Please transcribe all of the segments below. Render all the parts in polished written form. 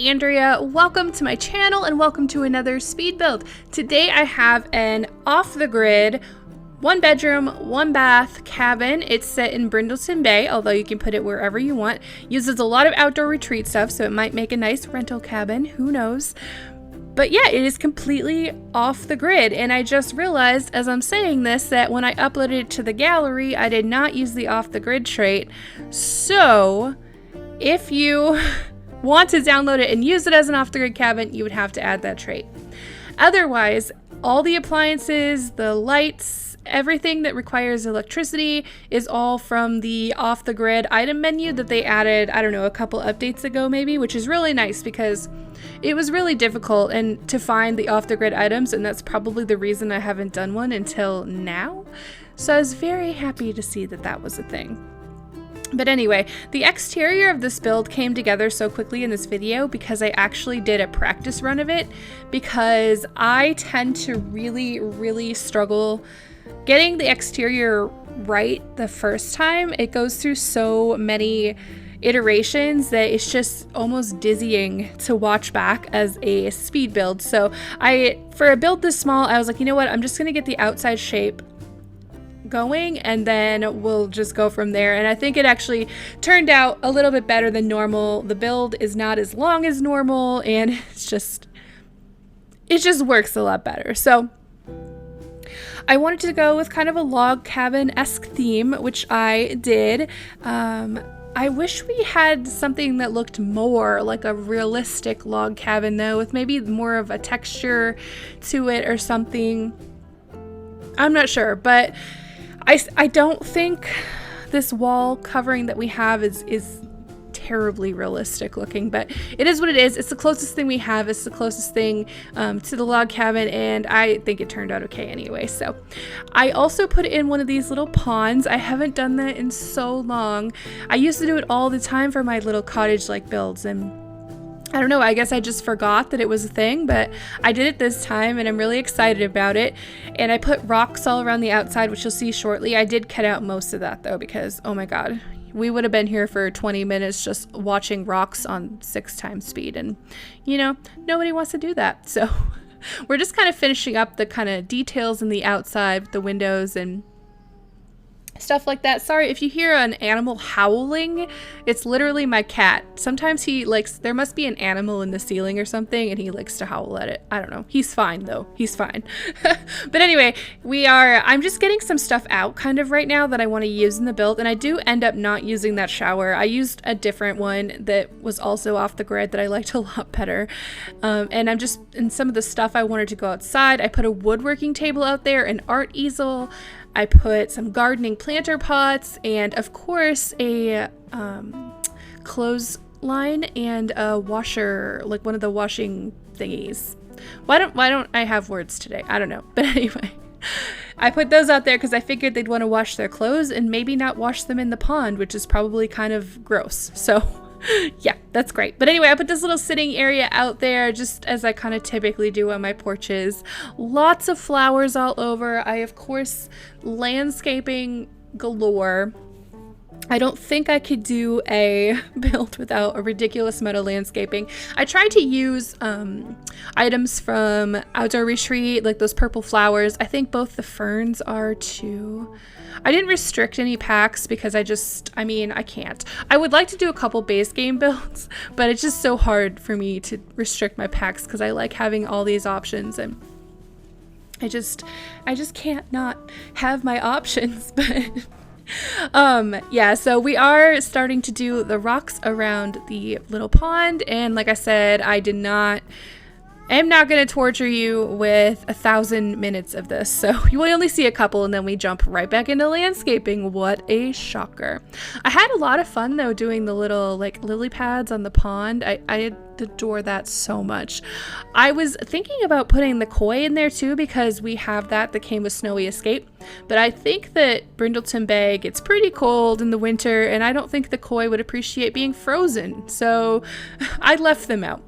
Andrea. Welcome to my channel and welcome to another speed build. Today I have an off-the-grid, 1 bedroom, 1 bath cabin. It's set in Brindleton Bay, although you can put it wherever you want. Uses a lot of outdoor retreat stuff, so it might make a nice rental cabin, who knows. But yeah, it is completely off the grid, and I just realized as I'm saying this that when I uploaded it to the gallery, I did not use the off the grid trait. So if you want to download it and use it as an off the grid cabin, you would have to add that trait. Otherwise, all the appliances, the lights, everything that requires electricity is all from the off the grid item menu that they added, I don't know, a couple updates ago maybe, which is really nice because it was really difficult and to find the off the grid items, and that's probably the reason I haven't done one until now. So I was very happy to see that that was a thing. But anyway, the exterior of this build came together so quickly in this video because I actually did a practice run of it, because I tend to really struggle getting the exterior right the first time. It goes through so many iterations that it's just almost dizzying to watch back as a speed build. So for a build this small, I was like, you know what, I'm just gonna get the outside shape going and then we'll just go from there. And I think it actually turned out a little bit better than normal. The build is not as long as normal, and it just works a lot better. So I wanted to go with kind of a log cabin-esque theme, which I did. I wish we had something that looked more like a realistic log cabin though, with maybe more of a texture to it or something. I'm not sure, but I don't think this wall covering that we have is terribly realistic looking, but it is what it is. It's the closest thing we have. It's the closest thing to the log cabin, and I think it turned out okay anyway. So I also put in one of these little ponds. I haven't done that in so long. I used to do it all the time for my little cottage-like builds, and I don't know, I guess I just forgot that it was a thing, but I did it this time and I'm really excited about it. And I put rocks all around the outside, which you'll see shortly. I did cut out most of that though, because oh my god, we would have been here for 20 minutes just watching rocks on 6x speed, and you know, nobody wants to do that. So we're just kind of finishing up the kind of details in the outside, the windows and stuff like that. Sorry if you hear an animal howling, it's literally my cat. Sometimes there must be an animal in the ceiling or something and he likes to howl at it. I don't know. He's fine though. He's fine. But anyway, I'm just getting some stuff out kind of right now that I want to use in the build, and I do end up not using that shower. I used a different one that was also off the grid that I liked a lot better. And I'm just, in some of the stuff I wanted to go outside, I put a woodworking table out there, an art easel, I put some gardening planter pots, and of course a clothesline and a washer, like one of the washing thingies. Why don't I have words today? I don't know. But anyway, I put those out there because I figured they'd want to wash their clothes and maybe not wash them in the pond, which is probably kind of gross. So yeah, that's great. But anyway, I put this little sitting area out there just as I kind of typically do on my porches. Lots of flowers all over. I, of course, landscaping galore. I don't think I could do a build without a ridiculous amount of landscaping. I tried to use items from Outdoor Retreat, like those purple flowers. I think both the ferns are too. I didn't restrict any packs because I can't. I would like to do a couple base game builds, but it's just so hard for me to restrict my packs because I like having all these options, and I just can't not have my options. But yeah, so we are starting to do the rocks around the little pond, and like I said, I'm not going to torture you with 1,000 minutes of this, so you will only see a couple and then we jump right back into landscaping. What a shocker. I had a lot of fun though doing the little like lily pads on the pond. I adore that so much. I was thinking about putting the koi in there too, because we have that came with Snowy Escape, but I think that Brindleton Bay gets pretty cold in the winter and I don't think the koi would appreciate being frozen, so I left them out.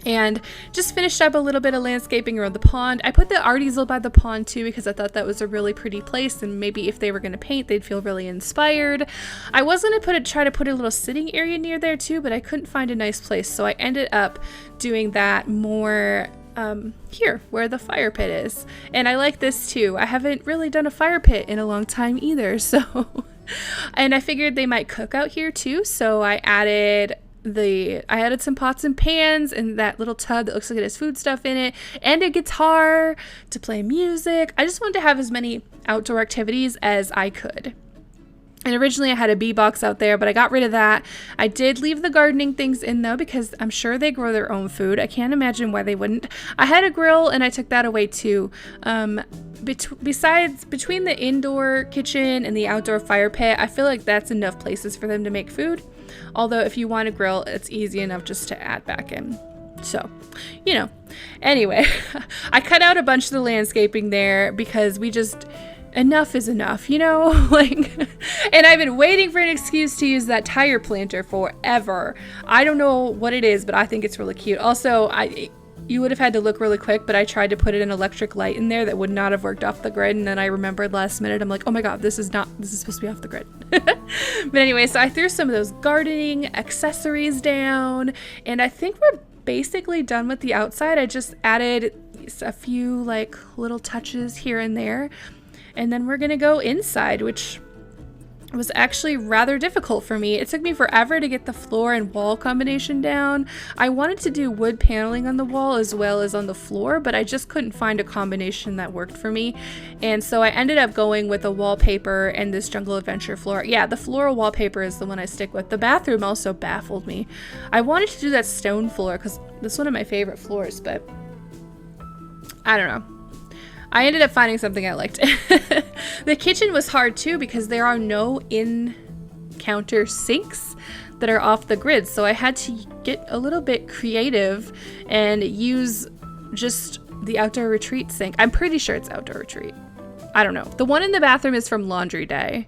And just finished up a little bit of landscaping around the pond. I put the art easel by the pond too because I thought that was a really pretty place, and maybe if they were going to paint they'd feel really inspired. I was going to try to put a little sitting area near there too, but I couldn't find a nice place, so I ended up doing that more here where the fire pit is. And I like this too. I haven't really done a fire pit in a long time either, so and I figured they might cook out here too, so I added some pots and pans and that little tub that looks like it has food stuff in it, and a guitar to play music. I just wanted to have as many outdoor activities as I could. And originally I had a bee box out there, but I got rid of that. I did leave the gardening things in though, because I'm sure they grow their own food. I can't imagine why they wouldn't. I had a grill and I took that away too. Between the indoor kitchen and the outdoor fire pit, I feel like that's enough places for them to make food. Although if you want to grill, it's easy enough just to add back in. So, you know, anyway, I cut out a bunch of the landscaping there because enough is enough, you know, like, and I've been waiting for an excuse to use that tire planter forever. I don't know what it is, but I think it's really cute. Also, you would have had to look really quick, but I tried to put an electric light in there that would not have worked off the grid, and then I remembered last minute, I'm like, oh my god, this is supposed to be off the grid. But anyway, so I threw some of those gardening accessories down, and I think we're basically done with the outside. I just added a few like little touches here and there, and then we're gonna go inside, which was actually rather difficult for me. It took me forever to get the floor and wall combination down. I wanted to do wood paneling on the wall as well as on the floor, but I just couldn't find a combination that worked for me. And so I ended up going with a wallpaper and this Jungle Adventure floor. Yeah, the floral wallpaper is the one I stick with. The bathroom also baffled me. I wanted to do that stone floor because that's one of my favorite floors, but I don't know. I ended up finding something I liked. The kitchen was hard too because there are no in-counter sinks that are off the grid, so I had to get a little bit creative and use just the outdoor retreat sink. I'm pretty sure it's outdoor retreat. I don't know. The one in the bathroom is from Laundry Day,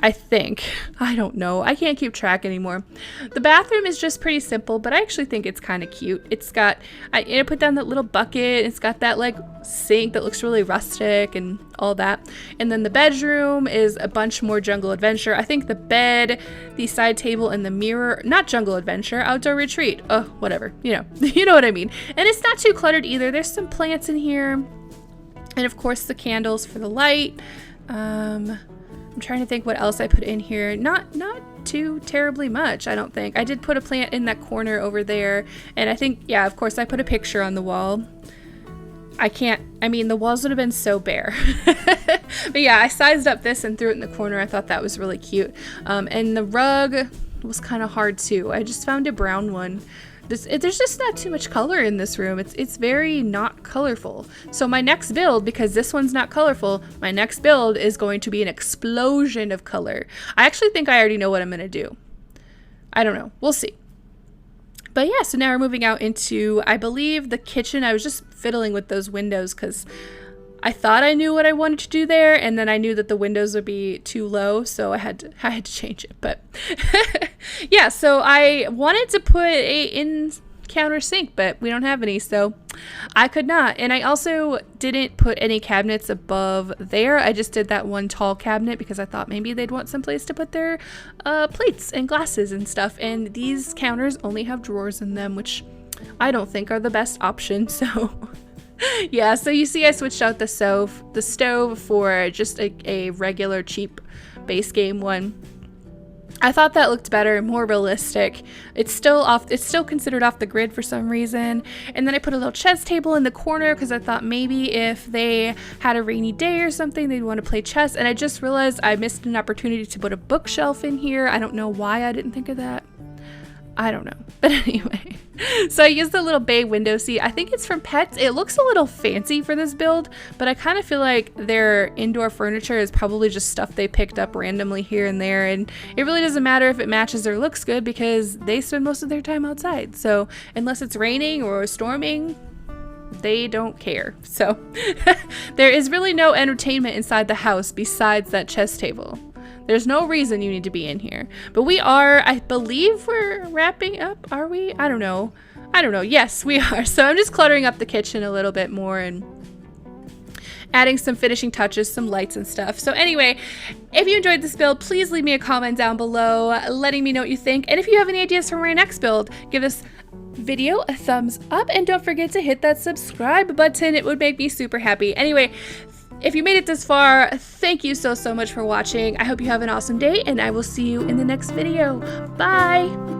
I think. I don't know. I can't keep track anymore. The bathroom is just pretty simple, but I actually think it's kind of cute. It's got, I put down that little bucket. It's got that like sink that looks really rustic and all that. And then the bedroom is a bunch more Jungle Adventure. I think the bed, the side table, and the mirror, not Jungle Adventure, outdoor retreat. Oh, whatever. You know, you know what I mean. And it's not too cluttered either. There's some plants in here. And of course the candles for the light. I'm trying to think what else I put in here. Not too terribly much, I don't think. I did put a plant in that corner over there. And I think, yeah, of course I put a picture on the wall. The walls would have been so bare. But yeah, I sized up this and threw it in the corner. I thought that was really cute. And the rug was kind of hard too. I just found a brown one. There's just not too much color in this room. It's very not colorful. So my next build, because this one's not colorful, my next build is going to be an explosion of color. I actually think I already know what I'm going to do. I don't know. We'll see. But yeah, so now we're moving out into, I believe, the kitchen. I was just fiddling with those windows because I thought I knew what I wanted to do there, and then I knew that the windows would be too low, so I had to change it. But yeah, so I wanted to put a in-counter sink, but we don't have any, so I could not. And I also didn't put any cabinets above there. I just did that one tall cabinet because I thought maybe they'd want some place to put their plates and glasses and stuff. And these counters only have drawers in them, which I don't think are the best option, so yeah, so you see I switched out the stove for just a regular cheap base game one. I thought that looked better, more realistic. It's still considered off the grid for some reason. And then I put a little chess table in the corner because I thought maybe if they had a rainy day or something, they'd want to play chess. And I just realized I missed an opportunity to put a bookshelf in here. I don't know why I didn't think of that. I don't know. But anyway, so I used the little bay window seat. I think it's from Pets. It looks a little fancy for this build, but I kind of feel like their indoor furniture is probably just stuff they picked up randomly here and there. And it really doesn't matter if it matches or looks good because they spend most of their time outside. So unless it's raining or storming, they don't care. So there is really no entertainment inside the house besides that chess table. There's no reason you need to be in here. But we are, I believe we're wrapping up, are we? I don't know. I don't know. Yes, we are. So I'm just cluttering up the kitchen a little bit more and adding some finishing touches, some lights and stuff. So anyway, if you enjoyed this build, please leave me a comment down below letting me know what you think. And if you have any ideas for my next build, give this video a thumbs up and don't forget to hit that subscribe button. It would make me super happy. Anyway, if you made it this far, thank you so much for watching. I hope you have an awesome day and I will see you in the next video. Bye!